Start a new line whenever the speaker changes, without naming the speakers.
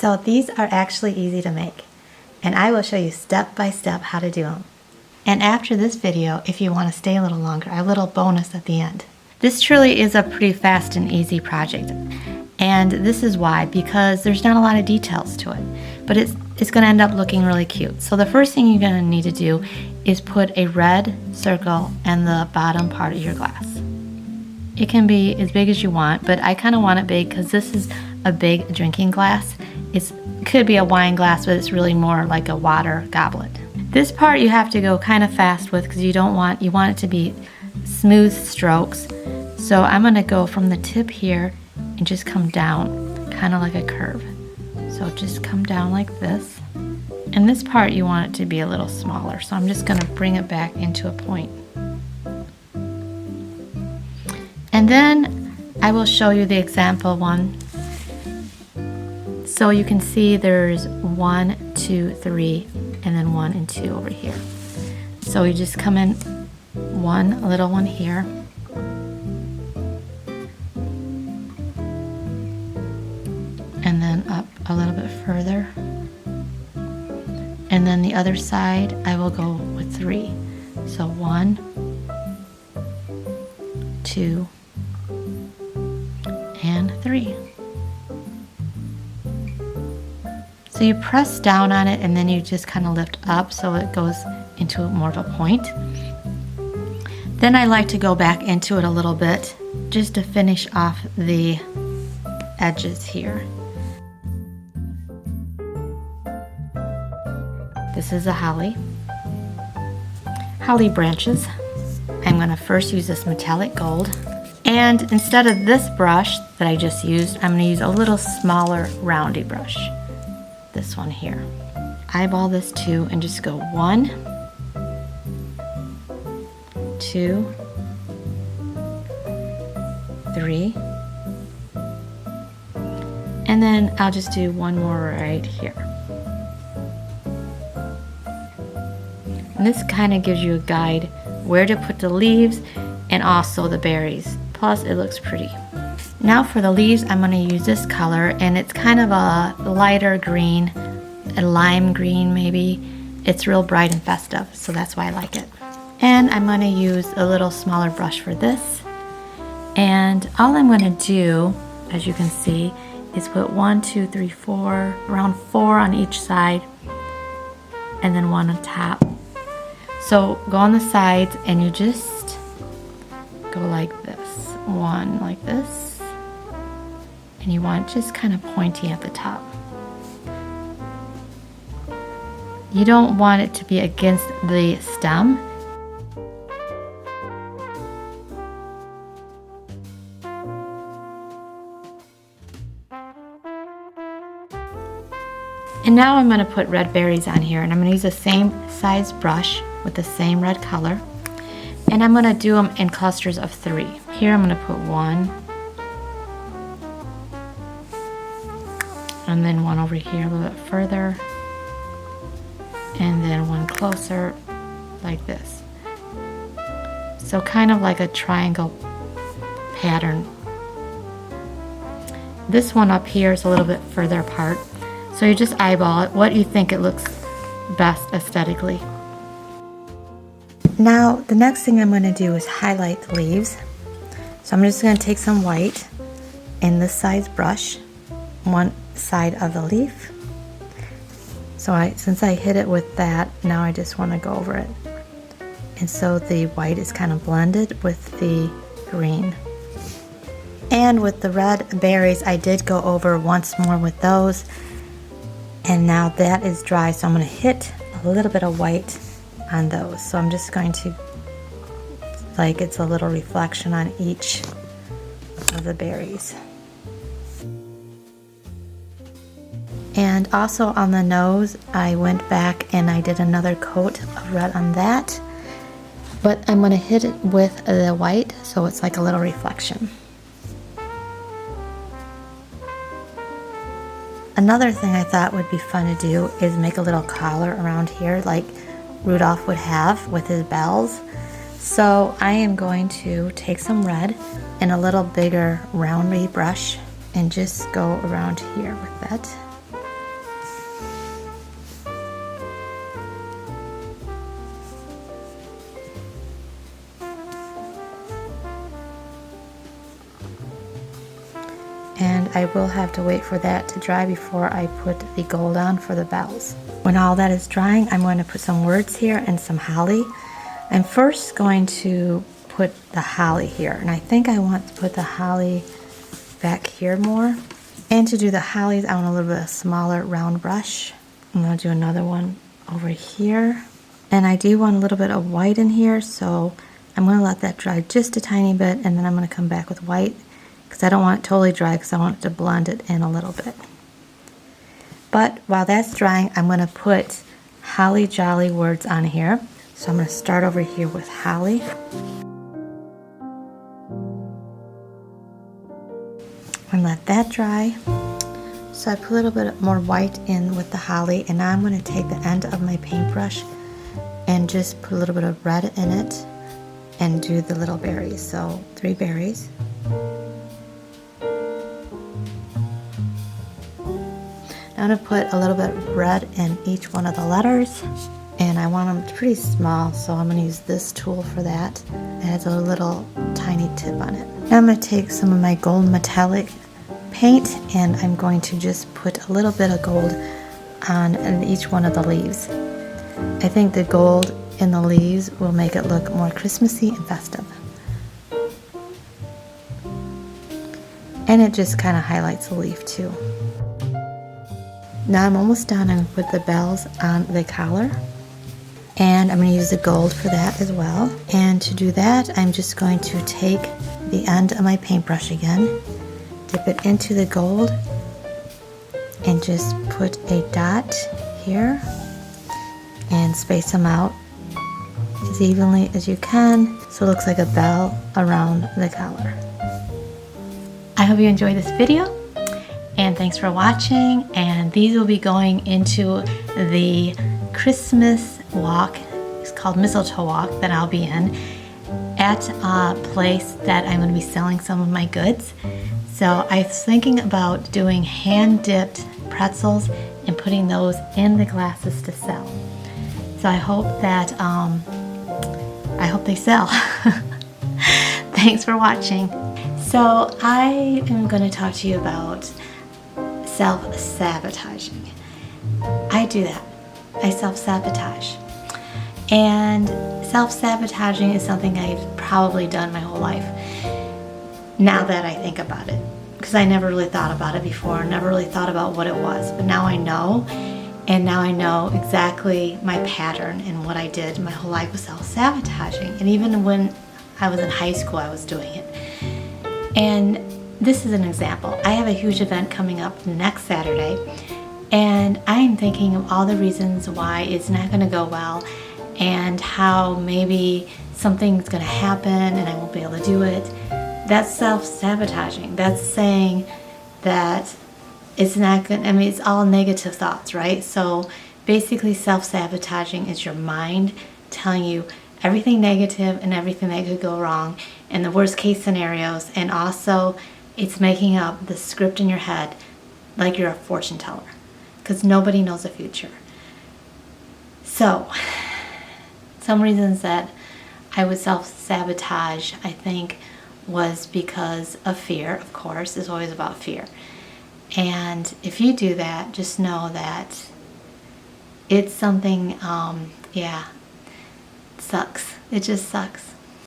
So these are actually easy to make, and I will show you step by step how to do them. And after this video, if you want to stay a little longer, I have a little bonus at the end. This truly is a pretty fast and easy project. And this is why, because there's not a lot of details to it, but it's going to end up looking really cute. So the first thing you're going to need to do is put a red circle in the bottom part of your glass. It can be as big as you want, but I kind of want it big because this is a big drinking glass. It could be a wine glass, but it's really more like a water goblet. This part you have to go kind of fast with because you want it to be smooth strokes. So I'm going to go from the tip here and just come down, kind of like a curve. So just come down like this. And this part you want it to be a little smaller, so I'm just going to bring it back into a point. And then I will show you the example one. So you can see there's 1, 2, 3, and then 1 and 2 over here. So you just come in one little one here. And then up a little bit further. And then the other side, I will go with 3. So 1, 2, and 3. So you press down on it and then you just kind of lift up so it goes into more of a point. Then I like to go back into it a little bit just to finish off the edges here. This is a holly branches. I'm going to first use this metallic gold, and instead of this brush that I just used, I'm going to use a little smaller roundy brush. This one here. Eyeball this too and just go 1, 2, 3, and then I'll just do one more right here. And this kind of gives you a guide where to put the leaves and also the berries. Plus it looks pretty. Now for the leaves, I'm going to use this color, and it's kind of a lighter green, a lime green maybe. It's real bright and festive, so that's why I like it. And I'm going to use a little smaller brush for this. And all I'm going to do, as you can see, is put 1, 2, 3, 4, around 4 on each side, and then 1 on top. So go on the sides and you just go like this. 1 like this. And you want it just kind of pointy at the top. You don't want it to be against the stem. And now I'm going to put red berries on here, and I'm going to use the same size brush with the same red color. And I'm going to do them in clusters of 3. Here I'm going to put 1. And then 1 over here a little bit further. And then 1 closer, like this. So kind of like a triangle pattern. This one up here is a little bit further apart. So you just eyeball it, what you think it looks best aesthetically. Now the next thing I'm going to do is highlight the leaves. So I'm just going to take some white in this size brush, one side of the leaf. So since I hit it with that, now I just want to go over it. And so the white is kind of blended with the green. And with the red berries, I did go over once more with those. And now that is dry, so I'm going to hit a little bit of white on those. So I'm just going to, like it's a little reflection on each of the berries. And also on the nose, I went back and I did another coat of red on that. But I'm going to hit it with the white, so it's like a little reflection. Another thing I thought would be fun to do is make a little collar around here like Rudolph would have with his bells. So I am going to take some red and a little bigger roundy brush and just go around here with that. and I will have to wait for that to dry before I put the gold on for the bells. When all that is drying, I'm going to put some words here and some holly. I'm first going to put the holly here, and I think I want to put the holly back here more. And to do the hollies, I want a little bit of smaller round brush. I'm going to do another one over here. And I do want a little bit of white in here, so I'm going to let that dry just a tiny bit, and then I'm going to come back with white because I don't want it totally dry because I want it to blend it in a little bit. But while that's drying, I'm going to put holly jolly words on here. So I'm going to start over here with holly. And let that dry. So I put a little bit more white in with the holly, and now I'm going to take the end of my paintbrush and just put a little bit of red in it and do the little berries. So 3 berries. Now I'm going to put a little bit of red in each one of the letters, and I want them pretty small, so I'm going to use this tool for that. It has a little tiny tip on it. Now I'm going to take some of my gold metallic paint, and I'm going to just put a little bit of gold on each one of the leaves. I think the gold in the leaves will make it look more Christmassy and festive. And it just kind of highlights the leaf too. Now I'm almost done. I'm going to put the bells on the collar. And I'm going to use the gold for that as well. And to do that, I'm just going to take the end of my paintbrush again, dip it into the gold, and just put a dot here and space them out as evenly as you can so it looks like a bell around the collar. I hope you enjoyed this video, and thanks for watching. And these will be going into the Christmas walk. It's called Mistletoe Walk that I'll be in at a place that I'm going to be selling some of my goods. So I was thinking about doing hand-dipped pretzels and putting those in the glasses to sell. So I hope that they sell. Thanks for watching. So I am going to talk to you about self-sabotaging. I do that. I self-sabotage. And self-sabotaging is something I've probably done my whole life, now that I think about it. Because I never really thought about it before, never really thought about what it was. But now I know, and now I know exactly my pattern, and what I did my whole life was self-sabotaging. And even when I was in high school, I was doing it. And this is an example. I have a huge event coming up next Saturday, and I'm thinking of all the reasons why it's not going to go well, and how maybe something's going to happen and I won't be able to do it. That's self-sabotaging. That's saying that it's not good. I mean, it's all negative thoughts, right? So basically self-sabotaging is your mind telling you everything negative and everything that could go wrong and the worst case scenarios. And also it's making up the script in your head like you're a fortune teller, because nobody knows the future. So some reasons that I would self-sabotage, I think, was because of fear. Of course, it's always about fear. And if you do that, just know that it's something, yeah, it sucks. It just sucks.